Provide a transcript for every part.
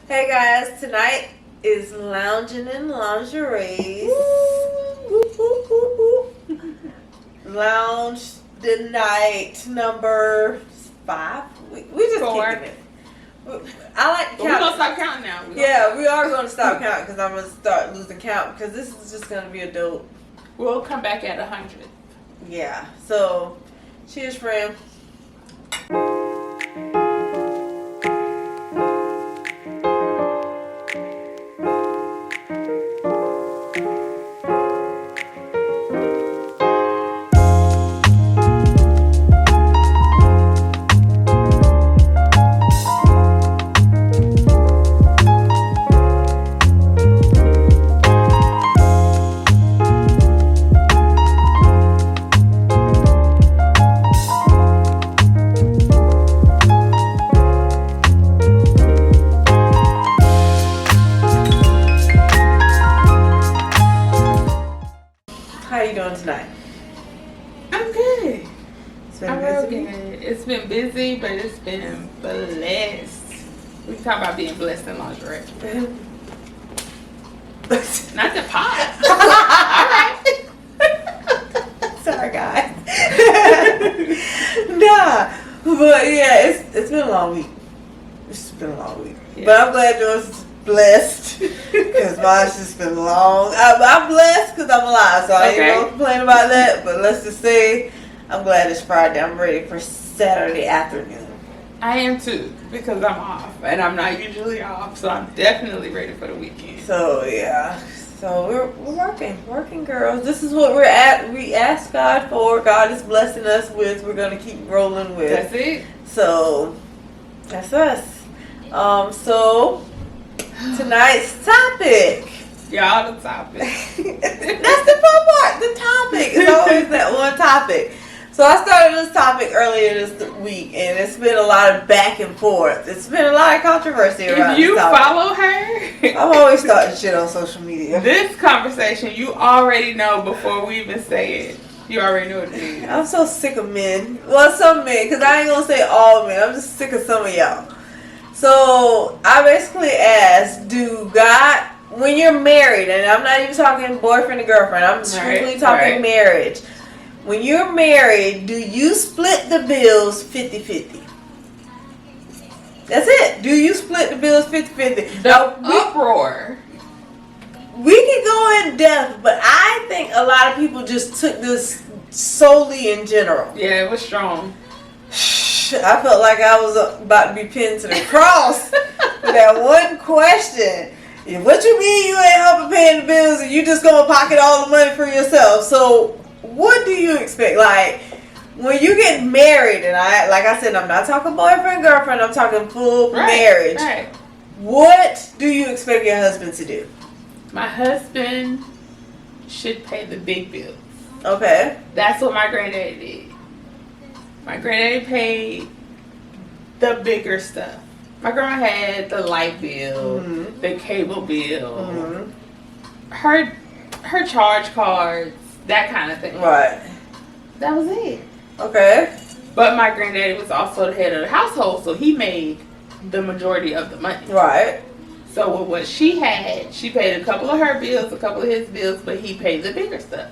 Hey guys, tonight is Lounging in Lingerie. Lounge the night number 5. We just 4. kicking it. I like to count. We're going to stop counting now. We are going to stop counting because I'm going to start losing count because this is just going to be a dope. We'll come back at 100. Yeah, so cheers, friend. How you doing tonight? I'm good. I'm real good. It's been busy, but it's been blessed. We talk about being blessed in lingerie. Not the pot. Alright. Sorry, guys. Nah, but yeah, it's been a long week. It's been a long week. Yeah. But I'm glad yours is blessed because mine's just been long. I'm blessed because I'm alive, so I ain't gonna complain about that. But let's just say I'm glad it's Friday. I'm ready for Saturday afternoon. I am too because I'm off and I'm not usually off, so I'm definitely ready for the weekend. So yeah. So we're working girls. This is what we're at. We ask God for. God is blessing us with. We're gonna keep rolling with. That's it. So that's us. So tonight's topic. Y'all, the topic. That's the fun part. The topic is always that one topic. So I started this topic earlier this week, and it's been a lot of back and forth. It's been a lot of controversy around If you this topic. follow her, I'm always starting shit on social media. This conversation, you already know before we even say it. You already know what it is. I'm so sick of men. Well, some men, because I ain't going to say all men. I'm just sick of some of y'all. So I basically asked, when you're married, and I'm not even talking boyfriend and girlfriend, I'm strictly talking marriage. When you're married, do you split the bills 50-50? That's it. Do you split the bills 50-50? The uproar. We can go in depth, but I think a lot of people just took this solely in general. Yeah, it was strong. I felt like I was about to be pinned to the cross for that one question. What you mean you ain't helping paying the bills and you just gonna pocket all the money for yourself? So what do you expect? Like when you get married, and like I said, I'm not talking boyfriend, girlfriend, I'm talking full marriage. Right. What do you expect your husband to do? My husband should pay the big bills. Okay. That's what my granddaddy did. My granddaddy paid the bigger stuff. My grandma had the light bill, the cable bill, her charge cards, that kind of thing. Right. That was it. Okay. But my granddaddy was also the head of the household, so he made the majority of the money. Right. So with what she had, she paid a couple of her bills, a couple of his bills, but he paid the bigger stuff.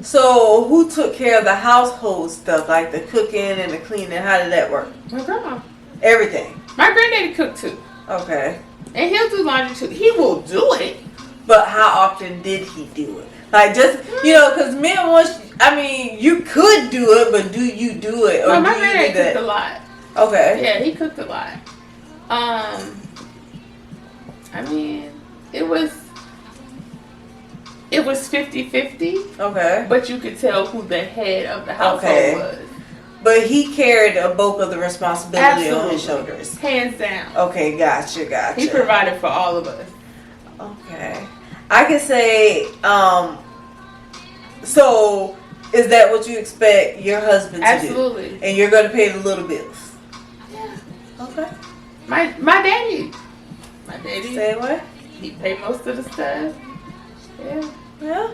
So who took care of the household stuff, like the cooking and the cleaning? How did that work? My grandma. Everything. My granddaddy cooked too. Okay. And he'll do laundry too. He will do it. But how often did he do it? Like just, because men you could do it, but do you do it? Or no, my granddaddy cooked a lot. Okay. Yeah, he cooked a lot. It was 50-50. Okay. But you could tell who the head of the household was. But he carried a bulk of the responsibility on his shoulders. Hands down. Okay, gotcha. He provided for all of us. Okay. I can say, so is that what you expect your husband to do? Absolutely. And you're going to pay the little bills? Yeah. Okay. My daddy. Same way? He paid most of the stuff. Yeah.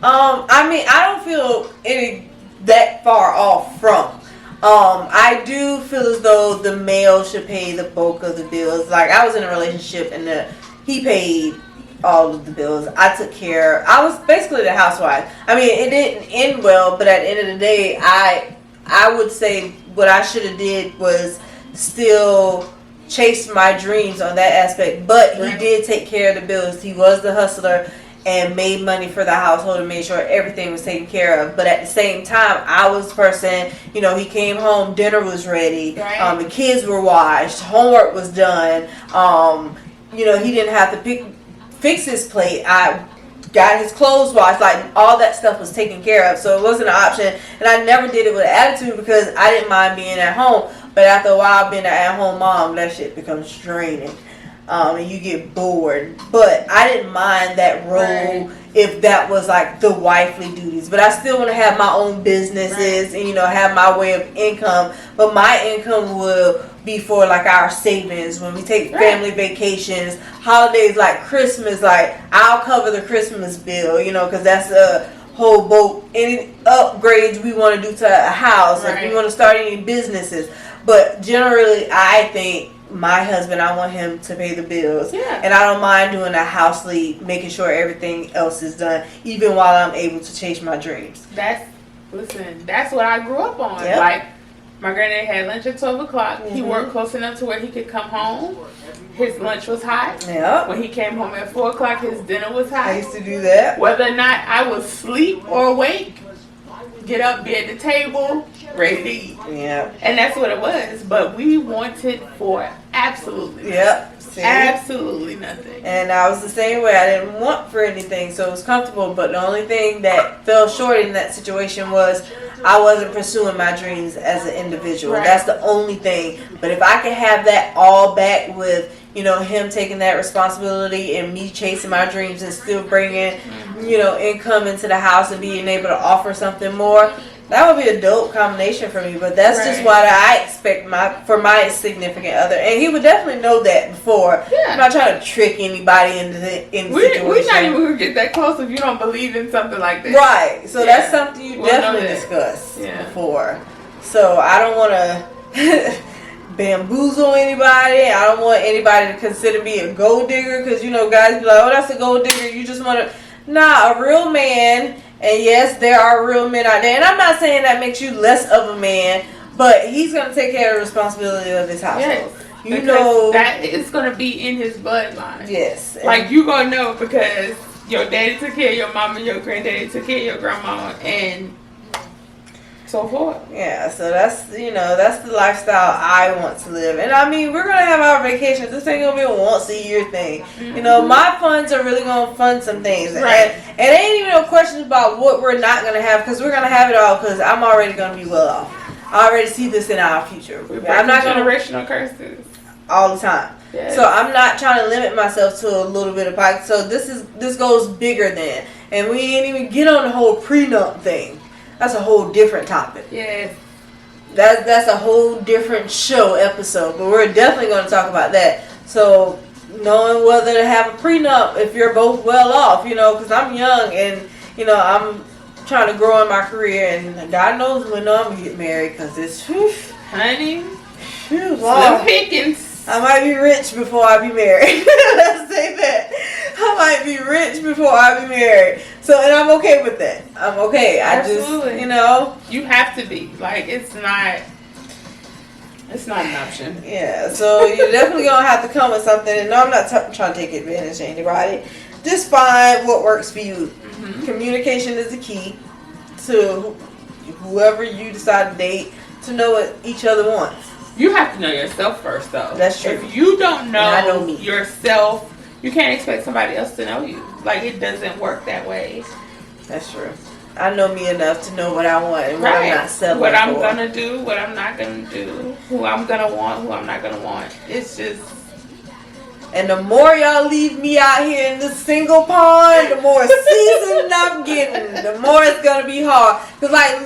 I don't feel that far off from. I do feel as though the male should pay the bulk of the bills. Like, I was in a relationship and he paid all of the bills. I took care. I was basically the housewife. I mean, it didn't end well, but at the end of the day, I would say what I should have did was still chase my dreams on that aspect. But he did take care of the bills. He was the hustler and made money for the household and made sure everything was taken care of. But at the same time, I was the person, you know, he came home, dinner was ready, the kids were washed, homework was done, you know, he didn't have to fix his plate. I got his clothes washed, like all that stuff was taken care of. So it wasn't an option, and I never did it with attitude because I didn't mind being at home. But after a while being an at-home mom, that shit becomes draining. And you get bored. But I didn't mind that role if that was like the wifely duties. But I still want to have my own businesses and, you know, have my way of income. But my income will be for like our savings when we take family vacations, holidays like Christmas. Like, I'll cover the Christmas bill, you know, because that's a whole boat. Any upgrades we want to do to a house, if we want to start any businesses. But generally, I think my husband, I want him to pay the bills. And I don't mind doing a house lead, making sure everything else is done, even while I'm able to chase my dreams. That's what I grew up on. Like, my granddad had lunch at 12 o'clock. He worked close enough to where he could come home. His lunch was hot. When he came home at 4 o'clock, his dinner was hot. I used to do that. Whether or not I was asleep or awake, get up, be at the table, ready to eat. And that's what it was. But we wanted for absolutely nothing. Absolutely nothing. And I was the same way. I didn't want for anything, so it was comfortable. But the only thing that fell short in that situation was I wasn't pursuing my dreams as an individual. That's the only thing. But if I could have that all back with, you know, him taking that responsibility and me chasing my dreams and still bringing, you know, income into the house and being able to offer something more, that would be a dope combination for me. But that's just what I expect for my significant other. And he would definitely know that before. I'm not trying to trick anybody into the situation. We're not even going to get that close if you don't believe in something like that. So that's something you definitely discussed before. So I don't want to bamboozle anybody. I don't want anybody to consider me a gold digger, because, you know, guys be like, oh, that's a gold digger. You just want to... Nah, a real man... And yes, there are real men out there. And I'm not saying that makes you less of a man, but he's going to take care of the responsibility of his household. You know that it's going to be in his bloodline. Like, you going to know because your daddy took care of your mama, your granddaddy took care of your grandmama, and so forth. So that's, you know, that's the lifestyle I want to live. And I mean, we're going to have our vacations. This ain't going to be a once a year thing. You know, my funds are really going to fund some things. And it ain't even no questions about what we're not going to have, because we're going to have it all, because I'm already going to be well off. I already see this in our future. I'm not generational curses all the time. So I'm not trying to limit myself to a little bit of pocket. So this goes bigger than. And we ain't even get on the whole prenup thing. That's a whole different topic. That's a whole different show episode. But we're definitely going to talk about that. So knowing whether to have a prenup if you're both well off, you know, because I'm young and, you know, I'm trying to grow in my career, and God knows when I'm going to get married, because it's, honey, slim pickings. I might be rich before I be married. Let's say that. I might be rich before I be married. So, and I'm okay with that. I'm okay. Absolutely. I just, you know. You have to be. Like, it's not an option. So you're definitely going to have to come with something. And no, I'm not trying to take advantage of anybody. Just find what works for you. Communication is the key to whoever you decide to date, to know what each other wants. You have to know yourself first, though. That's true. If you don't know yourself, you can't expect somebody else to know you. Like, it doesn't work that way. That's true. I know me enough to know what I want and what I'm not settling what I'm for. gonna do, what I'm not gonna do, who I'm gonna want, who I'm not gonna want. It's just... And the more y'all leave me out here in this single pond, the more seasoned I'm getting, the more it's gonna be hard. Because, like,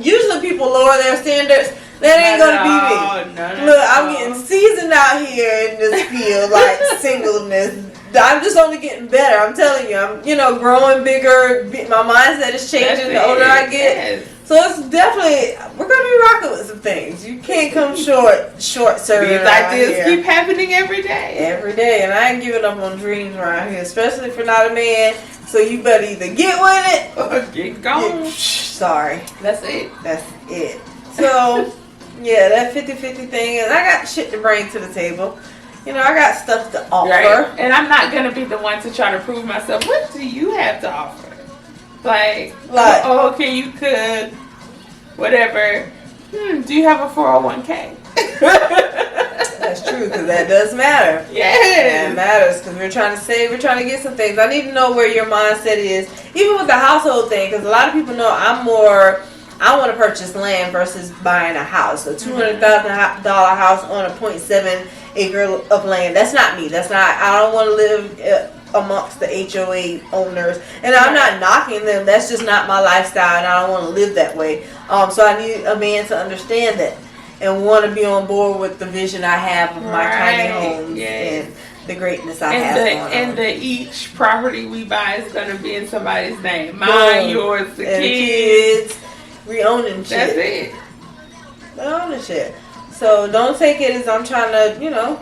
usually people lower their standards. That ain't gonna be me. Look, I'm getting seasoned out here in this field, like singleness. I'm just only getting better. I'm telling you, I'm, you know, growing bigger. My mindset is changing the older I get. So it's definitely, we're going to be rocking with some things. You can't come short serving. These ideas keep happening every day. Every day. And I ain't giving up on dreams around here, especially if you're not a man. So you better either get with it or get gone. Sorry. That's it. That's it. So, yeah, that 50-50 thing. And I got shit to bring to the table. You know, I got stuff to offer. Right. And I'm not going to be the one to try to prove myself. What do you have to offer? Like, oh, okay, you could, whatever. Do you have a 401k? That's true, because that does matter. Yeah, that matters, because we're trying to save, we're trying to get some things. I need to know where your mindset is, even with the household thing, because a lot of people know I want to purchase land versus buying a house. A $200,000 house on a 0.7 acre of land. That's not me. I don't want to live amongst the HOA owners, and I'm not knocking them. That's just not my lifestyle, and I don't want to live that way. So I need a man to understand that and want to be on board with the vision I have of my tiny homes and the greatness I have. And each property we buy is going to be in somebody's name. Mine, yours, the kids. We owning shit. That's it. We owning shit. So don't take it as I'm trying to,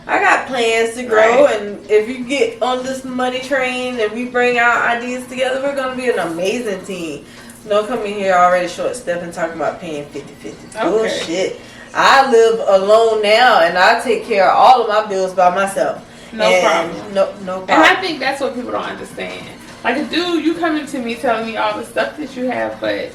I got plans to grow, and if you get on this money train and we bring our ideas together, we're going to be an amazing team. Don't come in here already short stepping talking about paying 50-50. Bullshit. I live alone now, and I take care of all of my bills by myself. No problem. No problem. And I think that's what people don't understand. Like, dude, you coming to me telling me all the stuff that you have, but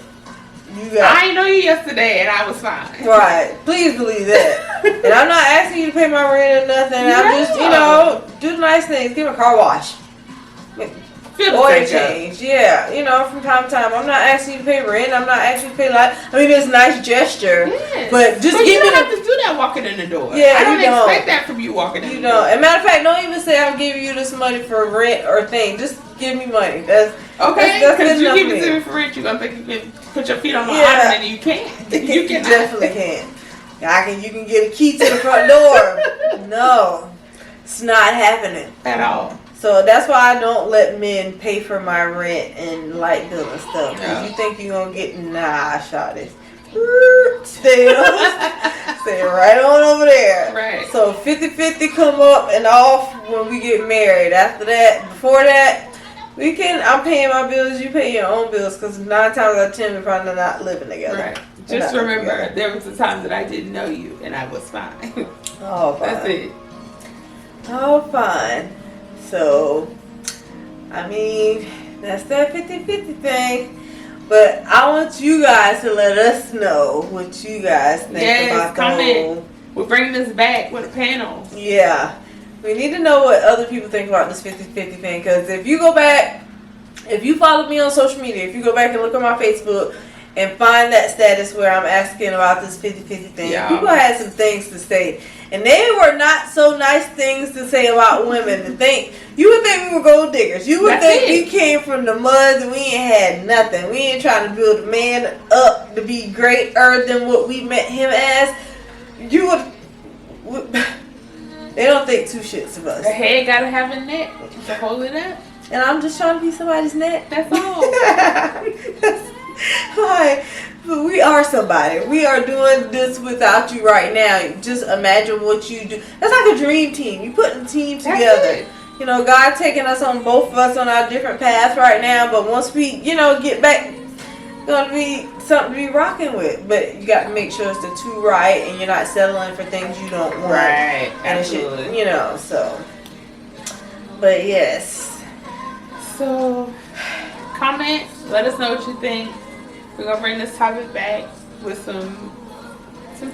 I ain't know you yesterday, and I was fine. Right. Please believe that. And I'm not asking you to pay my rent or nothing. I'm just, do nice things. Give me a car wash. Oil change. Yeah. From time to time. I'm not asking you to pay rent. I'm not asking you to pay light. I mean, it's a nice gesture. Yes. But just give me. You don't have to do that walking in the door. Yeah, I don't expect that from you walking in the door. And matter of fact, don't even say I'm giving you this money for rent or thing. Just give me money. That's because you give it to me for rent, you're gonna think you can put your feet on my arm, and you can't. You definitely can. You can get a key to the front door. No, it's not happening at all. So that's why I don't let men pay for my rent and light bill and stuff. Because you think you're gonna get shot this. Stay right on over there. Right. So 50-50 come up and off when we get married. After that, before that, I'm paying my bills, you pay your own bills, because 9 times out of 10 we're probably not living together. Right. Just remember, there was a time that I didn't know you, and I was fine. Oh, fine. That's it. Oh, fine. So, I mean, that's that 50-50 thing. But I want you guys to let us know what you guys think about the whole. We're bringing this back with a panel. Yeah. We need to know what other people think about this 50-50 thing. Because if you follow me on social media, if you go back and look on my Facebook and find that status where I'm asking about this 50-50 thing, people had some things to say. And they were not so nice things to say about women. You would think we were gold diggers. You would think we came from the mud and we ain't had nothing. We ain't trying to build a man up to be greater than what we met him as. They don't think two shits of us. The head gotta have a net to hold it up. And I'm just trying to be somebody's net. That's all. Hi. But we are somebody. We are doing this without you right now. Just imagine what you do. That's like a dream team. You putting a team together. God taking us on, both of us on our different paths right now. But once we, get back, it's going to be something to be rocking with. But you got to make sure it's the two right, and you're not settling for things you don't want. Right. Absolutely. So. But yes. So, comment. Let us know what you think. We're going to bring this topic back with some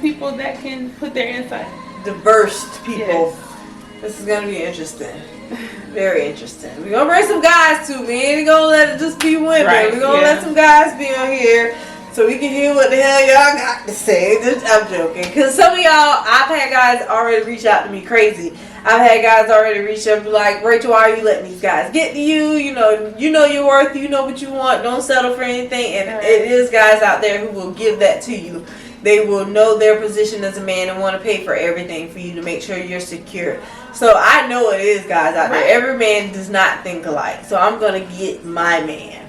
people that can put their insight. Diverse people. Yes. This is going to be interesting. Very interesting. We're going to bring some guys too. We ain't going to let it just be women. Right. We're going to let some guys be on here so we can hear what the hell y'all got to say. I'm joking. Because some of y'all, I've had guys already reach out to me crazy. I've had guys already reach up and be like, Rachel, why are you letting these guys get to you? You know your worth. You know what you want. Don't settle for anything. And it is guys out there who will give that to you. They will know their position as a man and want to pay for everything for you to make sure you're secure. So I know it is guys out there. Every man does not think alike. So I'm going to get my man.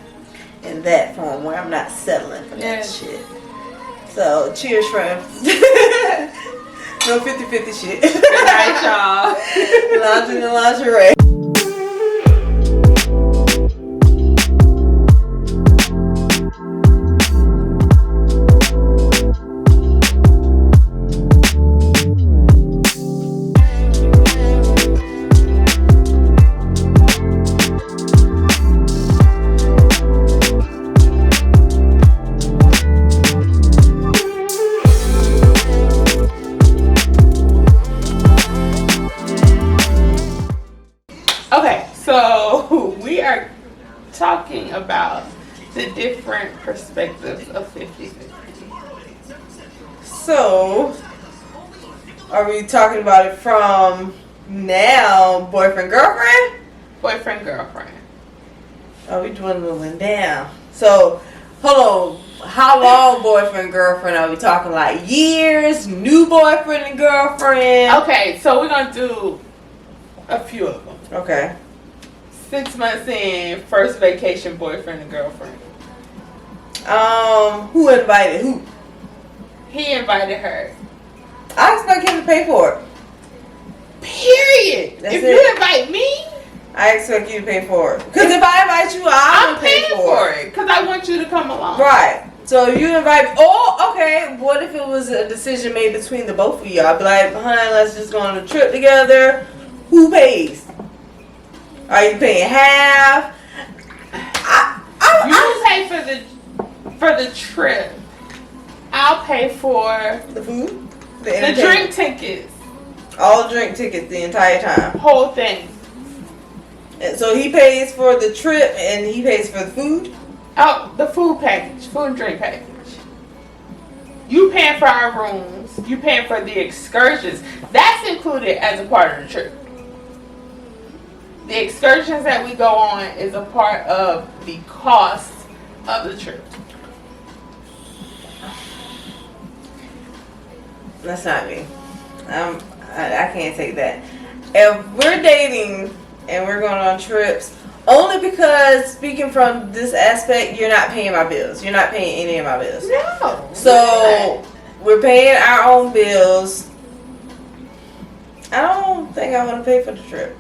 in that form where I'm not settling for that shit. So, cheers, friends. No 50-50 shit. Good night, y'all. Lounging in lingerie. So we are talking about the different perspectives of 50-50. So, are we talking about it from now, boyfriend, girlfriend? Boyfriend, girlfriend. Oh, we dwindling down. So, hold on. How long boyfriend, girlfriend? Are we talking like years? New boyfriend and girlfriend? Okay, so we're going to do a few of them. Okay. 6 months in, first vacation, boyfriend and girlfriend. Who invited who? He invited her. I expect him to pay for it. Period. That's if it. you invite me, I expect you to pay for it. Because if I invite you, I'm paying pay for it. Because I want you to come along. Right. So if you invite me, oh, okay. What if it was a decision made between the both of you? I'd be like, honey, let's just go on a trip together. Who pays? Are you paying half? You pay for the trip. I'll pay for The food? the drink tickets. All the drink tickets the entire time. Whole thing. And so he pays for the trip and he pays for the food? Oh, the food package. Food and drink package. You paying for our rooms. You paying for the excursions. That's included as a part of the trip. The excursions that we go on is a part of the cost of the trip. That's not me. I can't take that. If we're dating and we're going on trips, only because, speaking from this aspect, you're not paying my bills. You're not paying any of my bills. No. So, we're paying our own bills. I don't think I want to pay for the trip.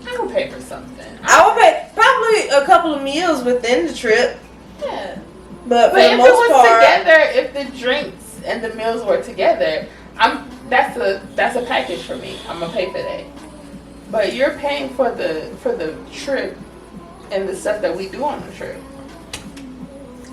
I don't pay for something. I would pay probably a couple of meals within the trip. Yeah. But for if the it most was part, together, if the drinks and the meals were together, that's a package for me. I'm gonna pay for that. But you're paying for the trip and the stuff that we do on the trip.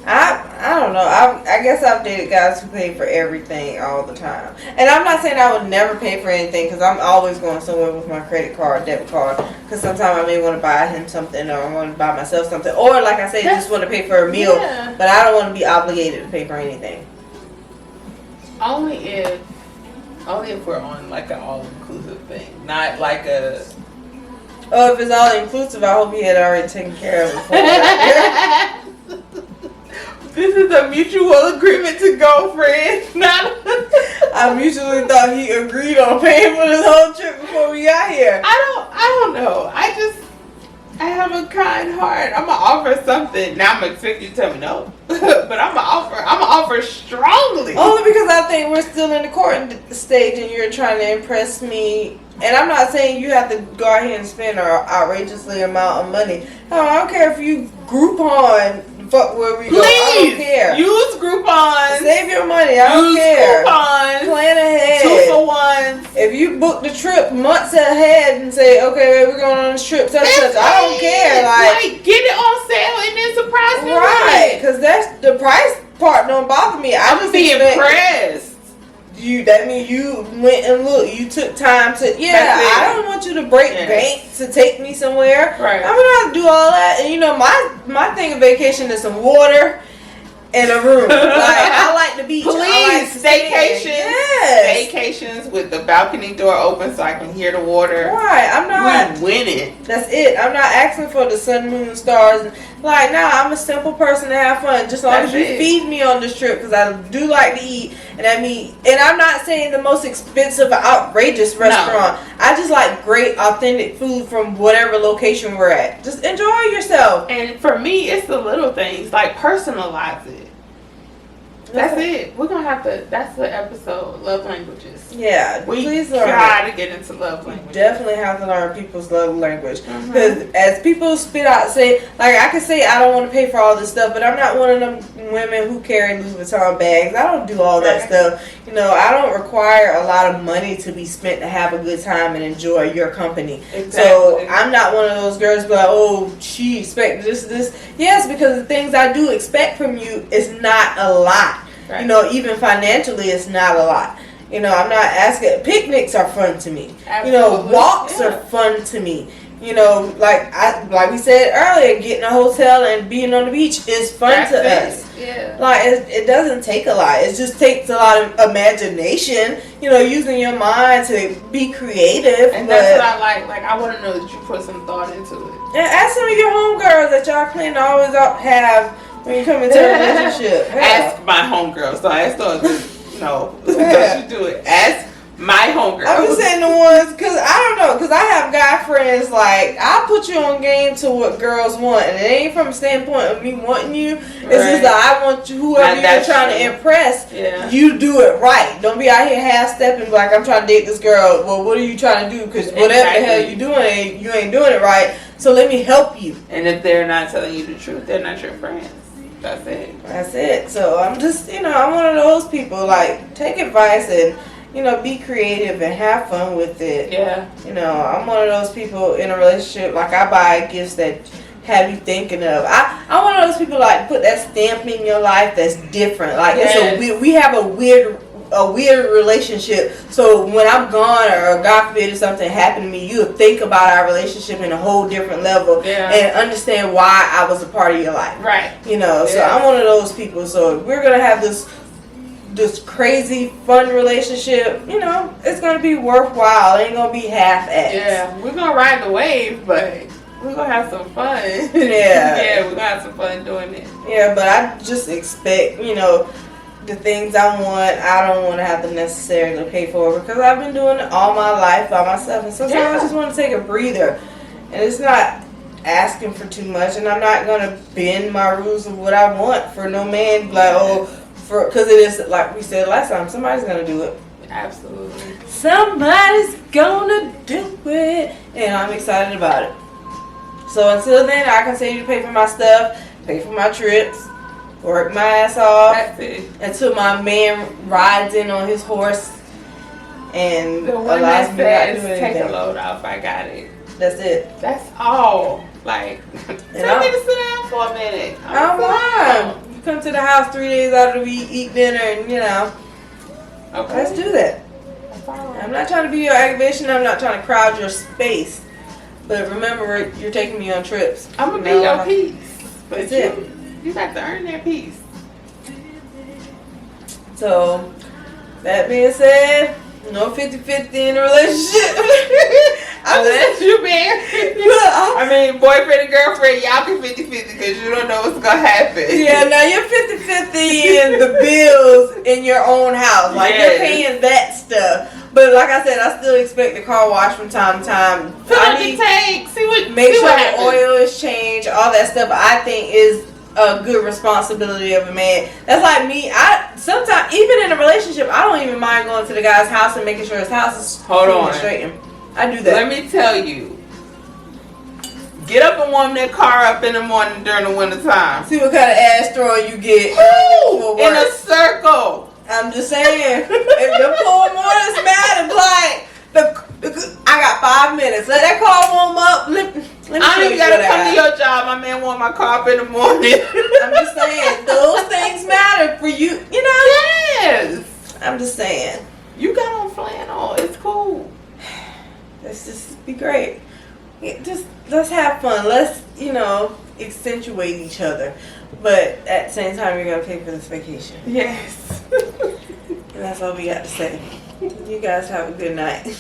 I don't know. I guess I've dated guys who pay for everything all the time. And I'm not saying I would never pay for anything because I'm always going somewhere with my credit card, debit card. Because sometimes I may want to buy him something or I want to buy myself something. Or like I said, just want to pay for a meal. Yeah. But I don't want to be obligated to pay for anything. Only if we're on like an all-inclusive thing. Not like a... Oh, if it's all inclusive, I hope he had already taken care of it before. This is a mutual agreement to go, friend. I mutually thought he agreed on paying for this whole trip before we got here. I don't know. I have a kind heart. I'm gonna offer something. Now I'm gonna expect you to tell me no. But I'm gonna offer strongly. Only because I think we're still in the courting stage and you're trying to impress me. And I'm not saying you have to go out here and spend an outrageously amount of money. No, I don't care if you Groupon fuck where we go. I don't care. Use Groupon. Save your money. I don't care. Coupons. Plan ahead. 2-for-1s. If you book the trip months ahead and say, okay, we're going on this trip, such such, I don't care. Like, get it on sale and then surprise me. Right, because that's the price part don't bother me. I'm just be impressed. That means you went and looked. You took time to. Yeah, I don't want you to break bank to take me somewhere. Right. I'm gonna have to do all that. And you know, my thing of vacation is some water and a room. Like, I like the beach. Please, staycations. Yes. Staycations with the balcony door open so I can hear the water. Right. I'm not. We win it. That's it. I'm not asking for the sun, moon, stars. Like, nah, I'm a simple person to have fun. Just as long as you feed me on this trip, because I do like to eat. And I'm not saying the most expensive, outrageous restaurant. I just like great, authentic food from whatever location we're at. Just enjoy yourself. And for me, it's the little things, like personalize it. That's it. We're gonna have to. That's the episode. Love languages. Yeah, we please learn. Gotta get into love language. Definitely have to learn people's love language, because as people spit out, say, like, I can say I don't want to pay for all this stuff, but I'm not one of them women who carry Louis Vuitton bags. I don't do all that stuff. You know, I don't require a lot of money to be spent to have a good time and enjoy your company. Exactly. So I'm not one of those girls, but oh, she expected this. Yes, because the things I do expect from you is not a lot. Right. You know, even financially, it's not a lot. You know, I'm not asking. Picnics are fun to me. Absolutely. You know, walks are fun to me. You know, like we said earlier, getting a hotel and being on the beach is fun to us. Yeah. Like, it doesn't take a lot. It just takes a lot of imagination. You know, using your mind to be creative. And that's what I like. Like, I want to know that you put some thought into it. And ask some of your homegirls that y'all claim to always have when you come into a relationship. Ask my homegirls. So I thought, no, don't you do it. Ask my homegirls. I'm just saying the ones, because I don't know, because I have guy friends, like, I'll put you on game to what girls want, and it ain't from a standpoint of me wanting you. It's just that I want you, whoever you're trying to impress, you do it right. Don't be out here half-stepping like, I'm trying to date this girl. Well, what are you trying to do? Because whatever the hell you doing, you ain't doing it right. So let me help you. And if they're not telling you the truth, they're not your friends. That's it. That's it. So I'm just, you know, I'm one of those people, like, take advice and, you know, be creative and have fun with it. Yeah. You know, I'm one of those people in a relationship, like, I buy gifts that have you thinking of. I'm one of those people, like, put that stamp in your life that's different. Like, we have a weird relationship, so when I'm gone, or God forbid if something happened to me, you'll think about our relationship in a whole different level and understand why I was a part of your life. Right. You know, so I'm one of those people. So if we're gonna have this crazy fun relationship, you know, it's gonna be worthwhile. It ain't gonna be half-assed. Yeah, we're gonna ride the wave, but we're gonna have some fun. Yeah. We're gonna have some fun doing it. Yeah, but I just expect, you know, the things I want, I don't want to have to necessarily pay for, because I've been doing it all my life by myself, and sometimes I just want to take a breather, and it's not asking for too much, and I'm not going to bend my rules of what I want for no man, like, because it is, like we said last time, somebody's going to do it. Absolutely. Somebody's going to do it, and I'm excited about it. So until then, I continue to pay for my stuff, pay for my trips, work my ass off until my man rides in on his horse and the one allows that me not to do says, take anything. a load off, I got it. That's it. That's all. Like, tell me to sit down for a minute. I don't mind. You come to the house 3 days out of the week, eat dinner, and, you know, let's do that. I'm not trying to be your aggravation. I'm not trying to crowd your space. But remember, you're taking me on trips. I'm going to be your peace. That's it. You got to earn that peace. So, that being said, no 50-50 in a relationship. Unless you married. I mean, boyfriend and girlfriend, y'all can 50-50 because you don't know what's going to happen. Yeah, now you're 50-50 in the bills in your own house. Like, you're paying that stuff. But like I said, I still expect the car wash from time to time. Fill up the tank. Make sure the oil is changed. All that stuff I think is a good responsibility of a man. That's like me. Sometimes, even in a relationship, I don't even mind going to the guy's house and making sure his house is straightened. I do that. Let me tell you. Get up and warm that car up in the morning during the winter time. See what kind of ass throwing you get. In a circle. I'm just saying. If the poor morning's mad, it's like, I got 5 minutes. Let that car warm up. Let me I don't even gotta come to your job. My man warm my car up in the morning. I'm just saying, those things matter for you. You know? Yes. I'm just saying. You got on flannel. It's cool. Let's just be great. Let's have fun. Let's, you know, accentuate each other. But at the same time, you're gonna pay for this vacation. Yes. And that's all we got to say. You guys have a good night.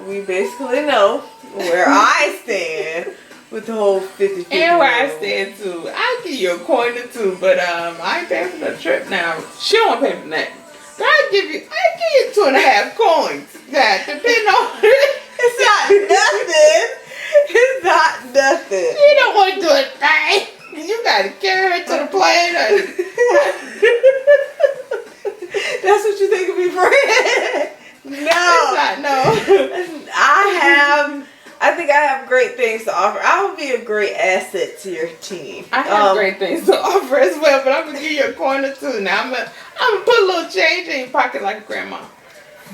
we basically know where I stand with the whole 50-50. And where I stand too. I'll give you a coin or two, but I ain't paying for the trip now. She don't want to pay for that. But I give you 2.5 coins. That depending on It's not nothing. It's not nothing. You don't want to do a thing. You gotta carry her to the plane. That's what you think of me, friend? No. I think I have great things to offer. I will be a great asset to your team. I have great things to offer as well, but I'm gonna give you a coin or two. Now I'm gonna put a little change in your pocket like a grandma.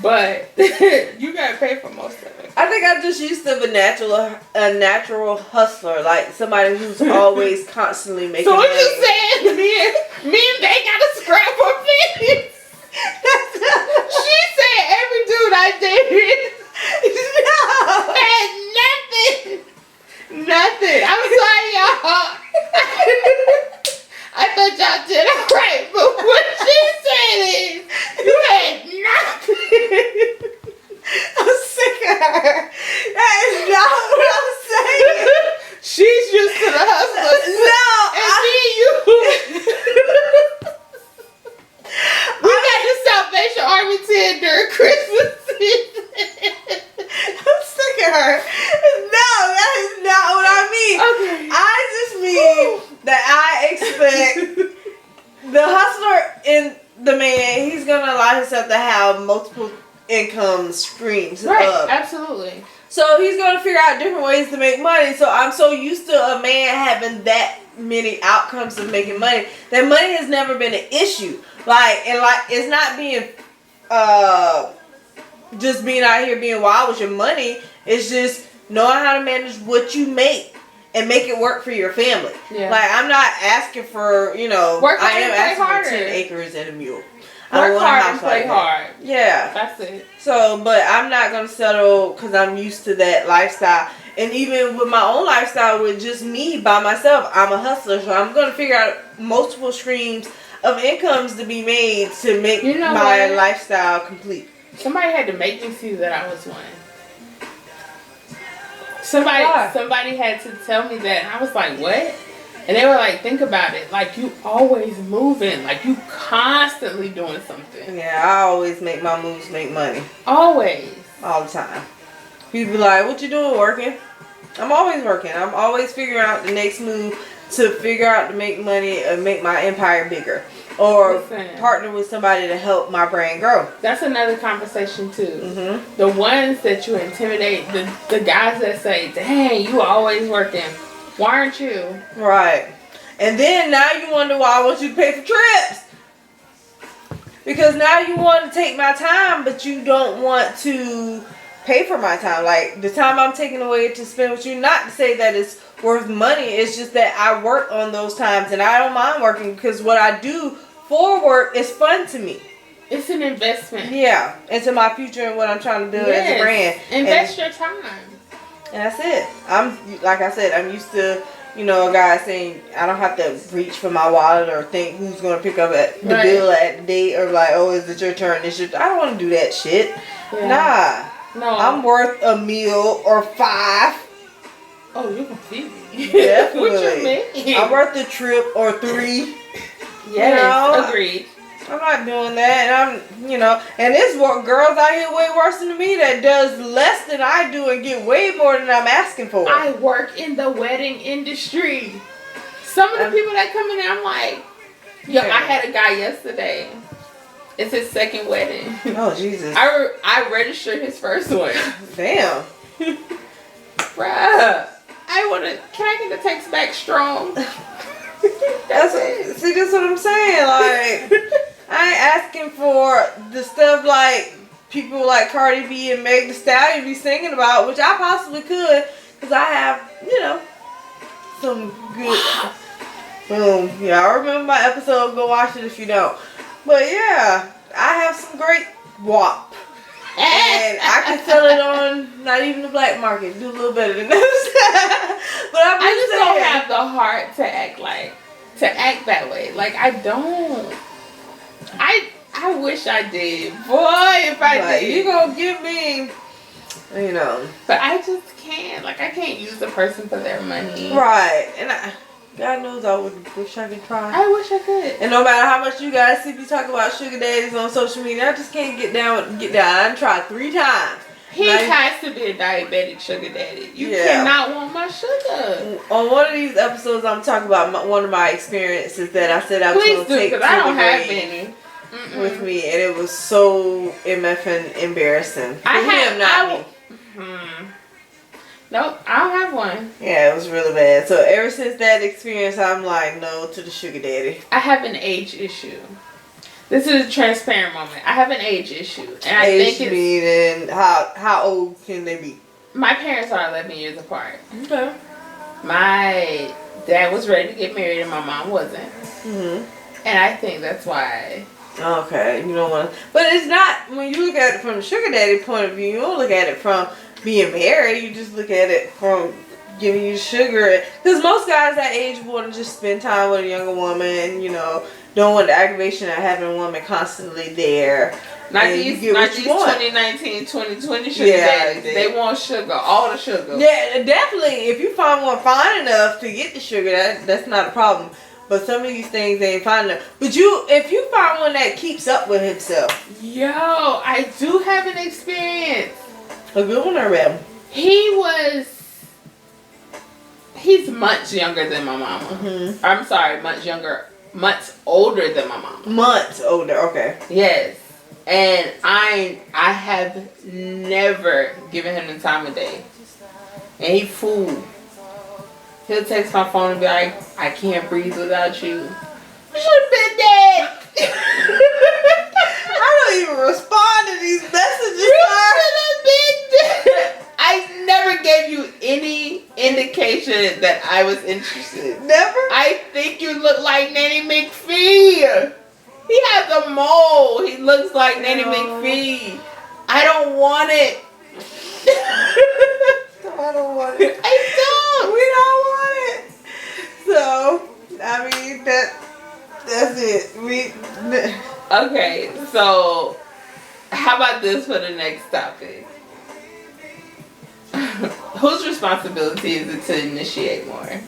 But you gotta pay for most of it. I think I'm just used to a natural hustler, like somebody who's always constantly making So what money. you saying? Me and they gotta scrap for fees. She said every dude I dated had nothing. I'm sorry, y'all. I thought y'all did it right, but what she said is you had nothing. I'm sick of her. That is not what I'm saying. She's used to the hustle. No, we got the Salvation Army tent during Christmas season. I'm sick of her. No, that is not what I mean. Okay. I just mean that I expect the hustler in the man, he's going to allow himself to have multiple income streams. Right, absolutely. So he's going to figure out different ways to make money. So I'm so used to a man having that many outcomes of making money that money has never been an issue. It's not being just being out here being wild with your money. It's just knowing how to manage what you make and make it work for your family. Yeah. Like, I'm not asking for, I am asking harder. for 10 acres and a mule. Work hard and play hard. Yeah. That's it. So, but I'm not going to settle because I'm used to that lifestyle. And even with my own lifestyle, with just me by myself, I'm a hustler. So I'm going to figure out multiple streams of incomes to be made to make my lifestyle complete. Somebody had to make me see that I was one. Somebody had to tell me that. And I was like, what? And they were like, think about it. Like, you always moving. Like, you constantly doing something. Yeah, I always make my moves make money. Always. All the time. People be like, what you doing working? I'm always working. I'm always figuring out the next move to figure out to make money and make my empire bigger. Or partner with somebody to help my brand grow. That's another conversation too. Mm-hmm. The ones that you intimidate, the guys that say, dang, you always working. Why aren't you? Right. And then now you wonder why I want you to pay for trips. Because now you want to take my time, but you don't want to pay for my time. Like, the time I'm taking away to spend with you, not to say that it's worth money. It's just that I work on those times and I don't mind working because what I do for work is fun to me. It's an investment. Yeah. Into my future and what I'm trying to build as a brand. Invest your time. And that's it. Like I said, I'm used to, a guy saying I don't have to reach for my wallet or think who's going to pick up the bill at the date or like, oh, is it your turn? I don't want to do that shit. Yeah. Nah. No. I'm worth a meal or 5. Oh, you can feed me. Definitely. What you mean? I'm worth a trip or 3. Yes, agreed. I'm not doing that. And and there's girls out here way worse than me that does less than I do and get way more than I'm asking for. I work in the wedding industry. Some of the people that come in there, I'm like, I had a guy yesterday. It's his second wedding. Oh, Jesus. I registered his first one. Damn. Bruh. Can I get the text back strong? That's what I'm saying. Like, I ain't asking for the stuff like people like Cardi B and Meg Thee Stallion be singing about, which I possibly could, because I have, some good. Boom. Yeah, I remember my episode. Go watch it if you don't. But yeah, I have some great WAP. And I can sell it on not even the black market. Do a little better than that. But I just don't have the heart to act that way. Like, I don't. I wish I did. Boy, if I did. You gonna give me You know. But I just can't. Like, I can't use the person for their money. Right. And God knows I wish I could try. I wish I could. And no matter how much you guys see me talk about sugar daddies on social media, I just can't get down. I done tried 3 times. He has to be a diabetic sugar daddy. You cannot want my sugar. On one of these episodes, I'm talking about one of my experiences that I said I was going to take because I don't have any with me, and it was so MFing embarrassing. Nope, I don't have one. Yeah, it was really bad. So ever since that experience, I'm like, no to the sugar daddy. I have an age issue. This is a transparent moment. I have an age issue, and I think it's meaning how old can they be? My parents are 11 years apart. Okay. My dad was ready to get married, and my mom wasn't. Mhm. And I think that's why. Okay, you don't want to, but it's not when you look at it from the sugar daddy point of view. You don't look at it from being married. You just look at it from giving you sugar. Because most guys that age want to just spend time with a younger woman. You know. Don't want the aggravation of having a woman constantly there. Not these 2019, 2020 sugar daddies. They want sugar, all the sugar. Yeah, definitely. If you find one fine enough to get the sugar, that's not a problem. But some of these things they ain't fine enough. But if you find one that keeps up with himself. Yo, I do have an experience. A good one or a bad one? He's much younger than my mama. Mm-hmm. I'm sorry, months older than my mama. Months older, okay. Yes. And I have never given him the time of day. And he fool. He'll text my phone and be like, I can't breathe without you. You should have been dead. I don't even respond to these messages. You should have been dead. I never gave you any indication that I was interested. Never? I think you look like Nanny McPhee. He has a mole. He looks like Nanny McPhee. I don't want it. I don't want it. I don't. We don't want it. So, I mean, that's it. Okay, so how about this for the next topic? Whose responsibility is it to initiate more?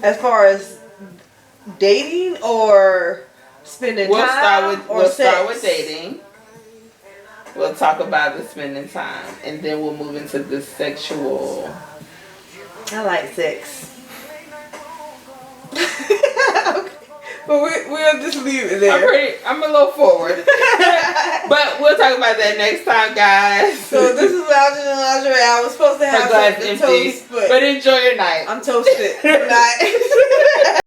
As far as dating or spending time? We'll start with dating. We'll talk about the spending time, and then we'll move into the sexual. I like sex. Okay. But we'll just leave it there. I'm a little forward. But we'll talk about that next time, guys. So this is Lounging in Lingerie. I was supposed to have something toast, but enjoy your night. I'm toasted. Good night.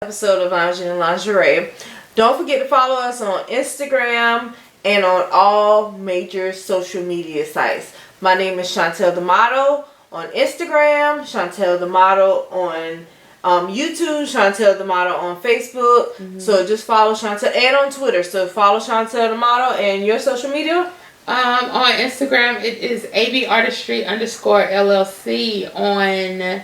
Episode of Lounging in Lingerie. Don't forget to follow us on Instagram and on all major social media sites. My name is Shawntel the Model on Instagram, Shawntel the Model on YouTube, Shawntel the Model on Facebook. Mm-hmm. So just follow Shawntel, and on Twitter. So follow Shawntel the Model. And your social media? On Instagram, it is Avis Artistry _LLC. On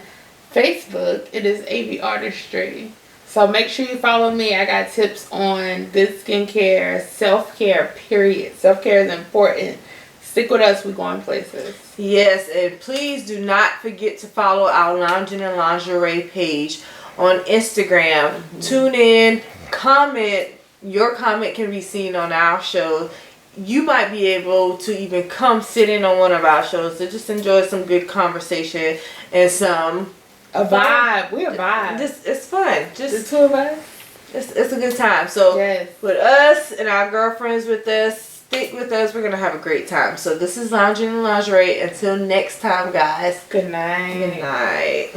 Facebook, it is Avis Artistry. So make sure you follow me. I got tips on good skincare, self-care, period. Self-care is important. Stick with us. We're going places. Yes, and please do not forget to follow our Lounging in Lingerie page on Instagram. Tune in, comment. Your comment can be seen on our show. You might be able to even come sit in on one of our shows to just enjoy some good conversation and some a vibe. We're a vibe. It's fun. Just the two of us. It's a good time. So with us and our girlfriends with us, stick with us. We're gonna have a great time. So this is Lounging in Lingerie. Until next time, guys. Good night. Good night.